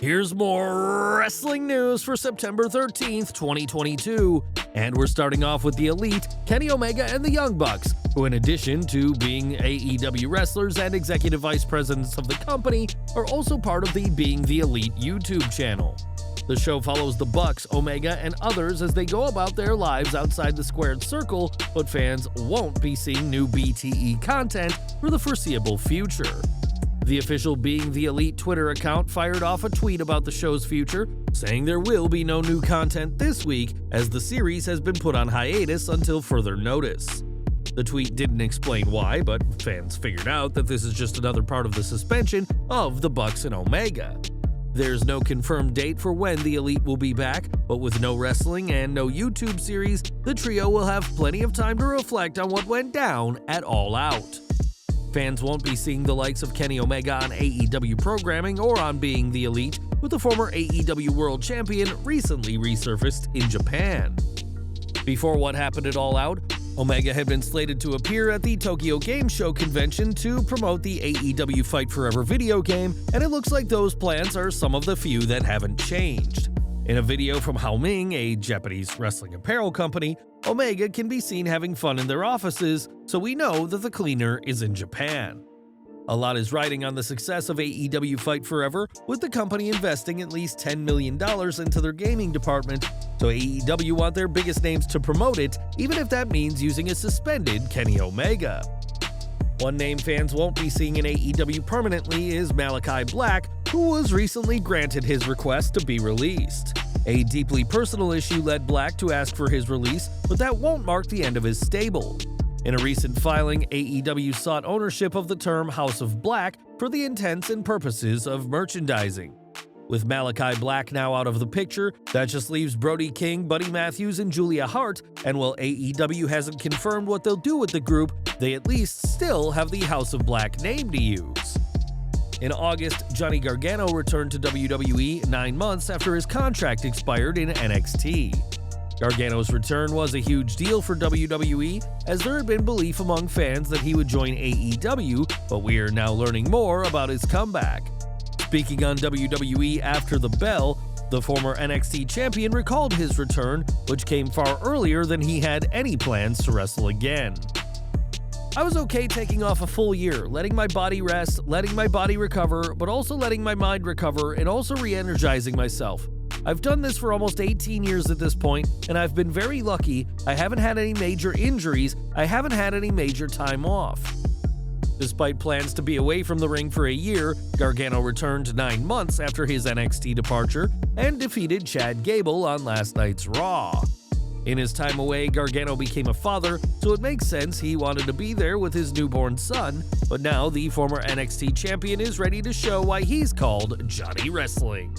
Here's more wrestling news for September 13th, 2022. And we're starting off with the Elite, Kenny Omega and the Young Bucks, who in addition to being AEW wrestlers and executive vice presidents of the company, are also part of the Being the Elite YouTube channel. The show follows the Bucks, Omega, and others as they go about their lives outside the squared circle, but fans won't be seeing new BTE content for the foreseeable future. The official Being the Elite Twitter account fired off a tweet about the show's future, saying there will be no new content this week as the series has been put on hiatus until further notice. The tweet didn't explain why, but fans figured out that this is just another part of the suspension of the Bucks and Omega. There's no confirmed date for when the Elite will be back, but with no wrestling and no YouTube series, the trio will have plenty of time to reflect on what went down at All Out. Fans won't be seeing the likes of Kenny Omega on AEW programming or on Being the Elite, with the former AEW World Champion recently resurfaced in Japan. Before what happened at All Out, Omega had been slated to appear at the Tokyo Game Show convention to promote the AEW Fight Forever video game, and it looks like those plans are some of the few that haven't changed. In a video from Haoming, a Japanese wrestling apparel company, Omega can be seen having fun in their offices, so we know that the cleaner is in Japan. A lot is riding on the success of AEW Fight Forever, with the company investing at least $10 million into their gaming department, so AEW want their biggest names to promote it, even if that means using a suspended Kenny Omega. One name fans won't be seeing in AEW permanently is Malakai Black, who was recently granted his request to be released. A deeply personal issue led Black to ask for his release, but that won't mark the end of his stable. In a recent filing, AEW sought ownership of the term House of Black for the intents and purposes of merchandising. With Malakai Black now out of the picture, that just leaves Brody King, Buddy Matthews, and Julia Hart, and while AEW hasn't confirmed what they'll do with the group, they at least still have the House of Black name to use. In August, Johnny Gargano returned to WWE 9 months after his contract expired in NXT. Gargano's return was a huge deal for WWE, as there had been belief among fans that he would join AEW, but we are now learning more about his comeback. Speaking on WWE After the Bell, the former NXT champion recalled his return, which came far earlier than he had any plans to wrestle again. I was okay taking off a full year, letting my body rest, letting my body recover, but also letting my mind recover and also re-energizing myself. I've done this for almost 18 years at this point, and I've been very lucky. I haven't had any major injuries, I haven't had any major time off. Despite plans to be away from the ring for a year, Gargano returned 9 months after his NXT departure and defeated Chad Gable on last night's Raw. In his time away, Gargano became a father, so it makes sense he wanted to be there with his newborn son, but now the former NXT champion is ready to show why he's called Johnny Wrestling.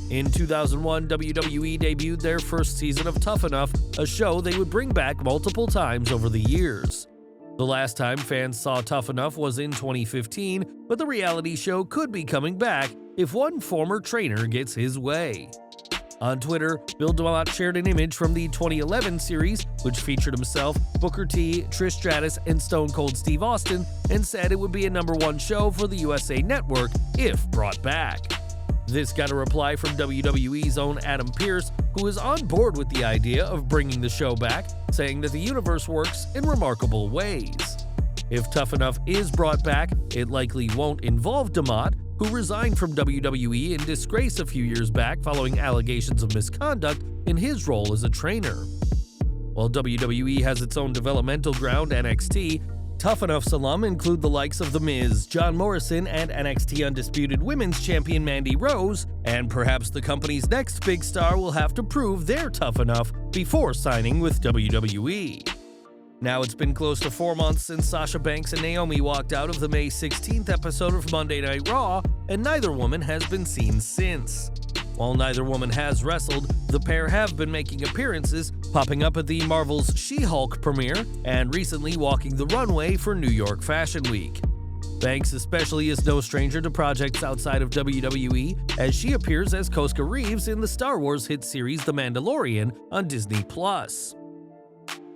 In 2001, WWE debuted their first season of Tough Enough, a show they would bring back multiple times over the years. The last time fans saw Tough Enough was in 2015, but the reality show could be coming back if one former trainer gets his way. On Twitter, Bill DeMott shared an image from the 2011 series, which featured himself, Booker T, Trish Stratus, and Stone Cold Steve Austin, and said it would be a #1 show for the USA Network if brought back. This got a reply from WWE's own Adam Pearce, who is on board with the idea of bringing the show back, saying that the universe works in remarkable ways. If Tough Enough is brought back, it likely won't involve DeMott, who resigned from WWE in disgrace a few years back following allegations of misconduct in his role as a trainer. While WWE has its own developmental ground, NXT, Tough Enough's alum include the likes of The Miz, John Morrison, and NXT Undisputed Women's Champion Mandy Rose, and perhaps the company's next big star will have to prove they're tough enough before signing with WWE. Now it's been close to 4 months since Sasha Banks and Naomi walked out of the May 16th episode of Monday Night Raw, and neither woman has been seen since. While neither woman has wrestled, the pair have been making appearances, popping up at the Marvel's She-Hulk premiere, and recently walking the runway for New York Fashion Week. Banks especially is no stranger to projects outside of WWE, as she appears as Koska Reeves in the Star Wars hit series The Mandalorian on Disney+.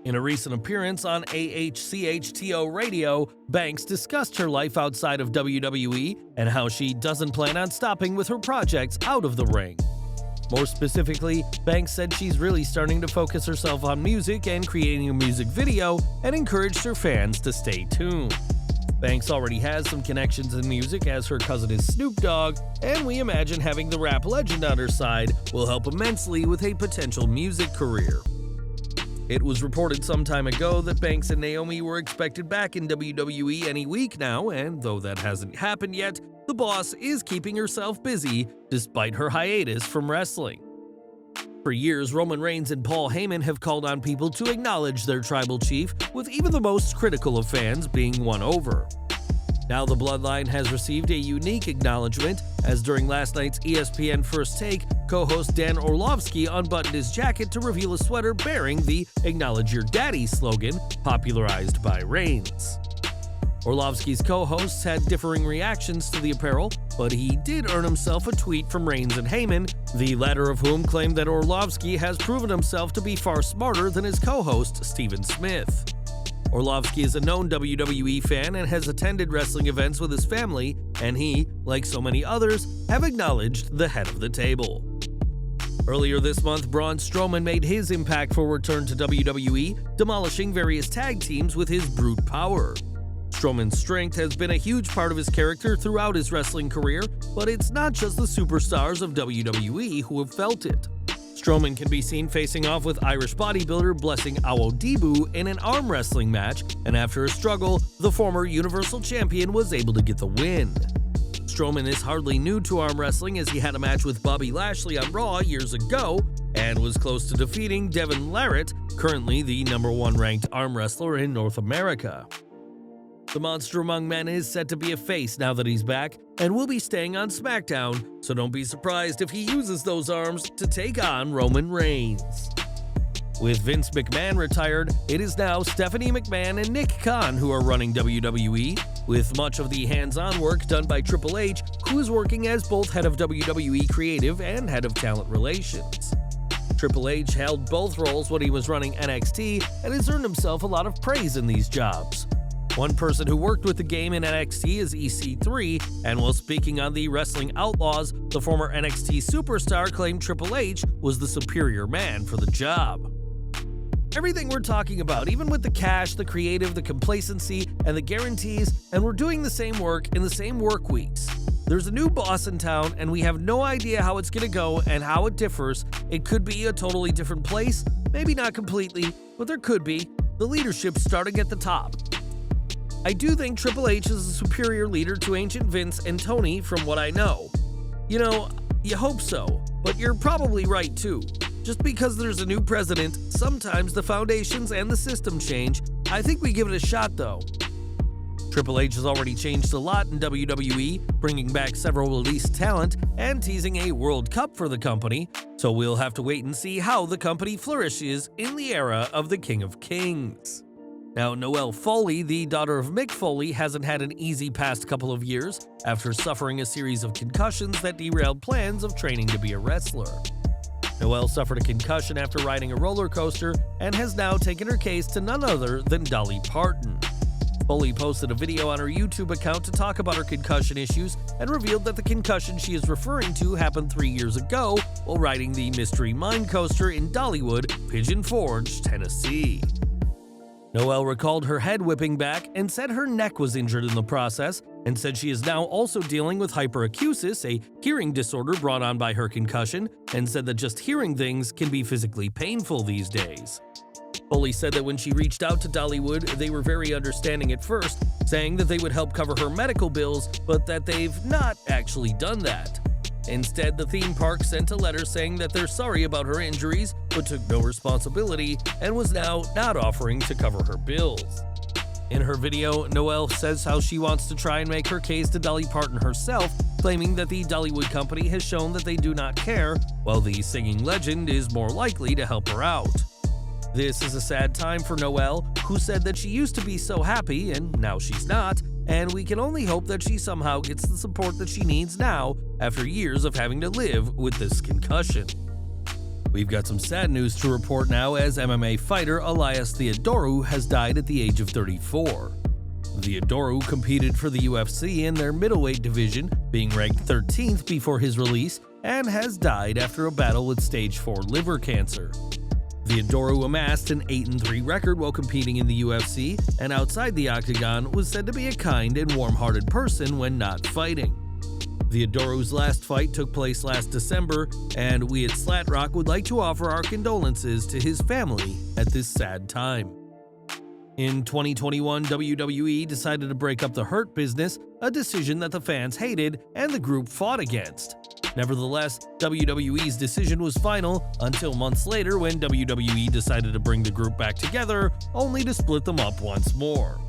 In a recent appearance on AHCHTO Radio, Banks discussed her life outside of WWE and how she doesn't plan on stopping with her projects out of the ring. More specifically, Banks said she's really starting to focus herself on music and creating a music video, and encouraged her fans to stay tuned. Banks already has some connections in music, as her cousin is Snoop Dogg, and we imagine having the rap legend on her side will help immensely with a potential music career. It was reported some time ago that Banks and Naomi were expected back in WWE any week now, and though that hasn't happened yet, the boss is keeping herself busy despite her hiatus from wrestling. For years, Roman Reigns and Paul Heyman have called on people to acknowledge their tribal chief, with even the most critical of fans being won over. Now the Bloodline has received a unique acknowledgement, as during last night's ESPN First Take, co-host Dan Orlovsky unbuttoned his jacket to reveal a sweater bearing the "Acknowledge Your Daddy" slogan, popularized by Reigns. Orlovsky's co-hosts had differing reactions to the apparel, but he did earn himself a tweet from Reigns and Heyman, the latter of whom claimed that Orlovsky has proven himself to be far smarter than his co-host Stephen Smith. Orlovsky is a known WWE fan and has attended wrestling events with his family, and he, like so many others, have acknowledged the head of the table. Earlier this month, Braun Strowman made his impactful return to WWE, demolishing various tag teams with his brute power. Strowman's strength has been a huge part of his character throughout his wrestling career, but it's not just the superstars of WWE who have felt it. Strowman can be seen facing off with Irish bodybuilder Blessing Awodibu in an arm wrestling match, and after a struggle, the former Universal Champion was able to get the win. Strowman is hardly new to arm wrestling, as he had a match with Bobby Lashley on Raw years ago and was close to defeating Devin Larratt, currently the #1 ranked arm wrestler in North America. The monster among men is set to be a face now that he's back, and will be staying on SmackDown, so don't be surprised if he uses those arms to take on Roman Reigns. With Vince McMahon retired, it is now Stephanie McMahon and Nick Khan who are running WWE, with much of the hands-on work done by Triple H, who is working as both head of WWE Creative and head of Talent Relations. Triple H held both roles when he was running NXT and has earned himself a lot of praise in these jobs. One person who worked with the game in NXT is EC3, and while speaking on the Wrestling Outlaws, the former NXT superstar claimed Triple H was the superior man for the job. Everything we're talking about, even with the cash, the creative, the complacency, and the guarantees, and we're doing the same work in the same work weeks. There's a new boss in town, and we have no idea how it's gonna go and how it differs. It could be a totally different place, maybe not completely, but there could be. The leadership starting at the top. I do think Triple H is a superior leader to Ancient Vince and Tony from what I know. You know, you hope so, but you're probably right too. Just because there's a new president, sometimes the foundations and the system change. I think we give it a shot though. Triple H has already changed a lot in WWE, bringing back several released talent and teasing a World Cup for the company, so we'll have to wait and see how the company flourishes in the era of the King of Kings. Now, Noelle Foley, the daughter of Mick Foley, hasn't had an easy past couple of years after suffering a series of concussions that derailed plans of training to be a wrestler. Noelle suffered a concussion after riding a roller coaster and has now taken her case to none other than Dolly Parton. Foley posted a video on her YouTube account to talk about her concussion issues and revealed that the concussion she is referring to happened 3 years ago while riding the Mystery Mine Coaster in Dollywood, Pigeon Forge, Tennessee. Noelle recalled her head whipping back and said her neck was injured in the process, and said she is now also dealing with hyperacusis, a hearing disorder brought on by her concussion, and said that just hearing things can be physically painful these days. Foley said that when she reached out to Dollywood, they were very understanding at first, saying that they would help cover her medical bills, but that they've not actually done that. Instead, the theme park sent a letter saying that they're sorry about her injuries, but took no responsibility and was now not offering to cover her bills. In her video, Noelle says how she wants to try and make her case to Dolly Parton herself, claiming that the Dollywood company has shown that they do not care, while the singing legend is more likely to help her out. This is a sad time for Noelle, who said that she used to be so happy and now she's not, and we can only hope that she somehow gets the support that she needs now after years of having to live with this concussion. We've got some sad news to report now, as MMA fighter Elias Theodore has died at the age of 34. Theodore competed for the UFC in their middleweight division, being ranked 13th before his release, and has died after a battle with stage 4 liver cancer. Theodore amassed an 8-3 record while competing in the UFC, and outside the octagon was said to be a kind and warm-hearted person when not fighting. Theodore's last fight took place last December, and we at Slatrock would like to offer our condolences to his family at this sad time. In 2021, WWE decided to break up the Hurt Business, a decision that the fans hated and the group fought against. Nevertheless, WWE's decision was final until months later when WWE decided to bring the group back together, only to split them up once more.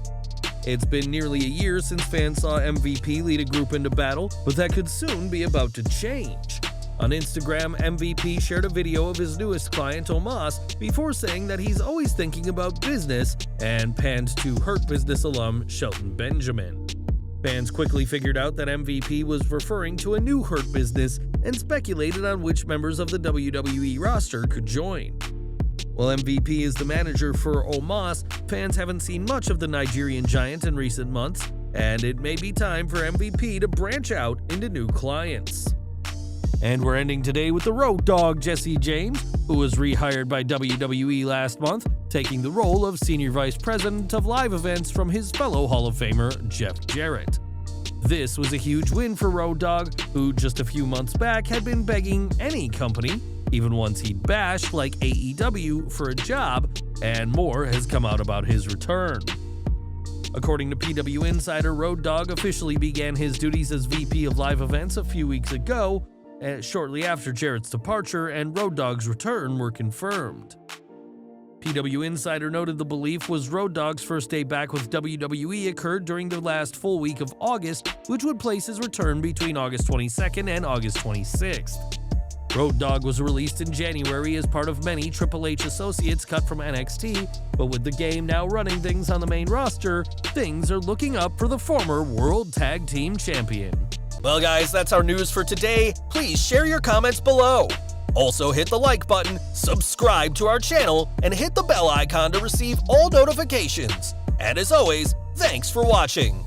It's been nearly a year since fans saw MVP lead a group into battle, but that could soon be about to change. On Instagram, MVP shared a video of his newest client, Omos, before saying that he's always thinking about business, and panned to Hurt Business alum Shelton Benjamin. Fans quickly figured out that MVP was referring to a new Hurt Business and speculated on which members of the WWE roster could join. While MVP is the manager for Omos, fans haven't seen much of the Nigerian giant in recent months, and it may be time for MVP to branch out into new clients. And we're ending today with the Road Dogg Jesse James, who was rehired by WWE last month, taking the role of Senior Vice President of Live Events from his fellow Hall of Famer Jeff Jarrett. This was a huge win for Road Dogg, who just a few months back had been begging any company, even ones he'd bashed like AEW, for a job, and more has come out about his return. According to PW Insider, Road Dogg officially began his duties as VP of Live Events a few weeks ago, shortly after Jarrett's departure and Road Dogg's return were confirmed. PW Insider noted the belief was Road Dogg's first day back with WWE occurred during the last full week of August, which would place his return between August 22nd and August 26th. Road Dogg was released in January as part of many Triple H associates cut from NXT, but with the game now running things on the main roster, things are looking up for the former World Tag Team Champion. Well guys, that's our news for today. Please share your comments below. Also hit the like button, subscribe to our channel, and hit the bell icon to receive all notifications. And as always, thanks for watching.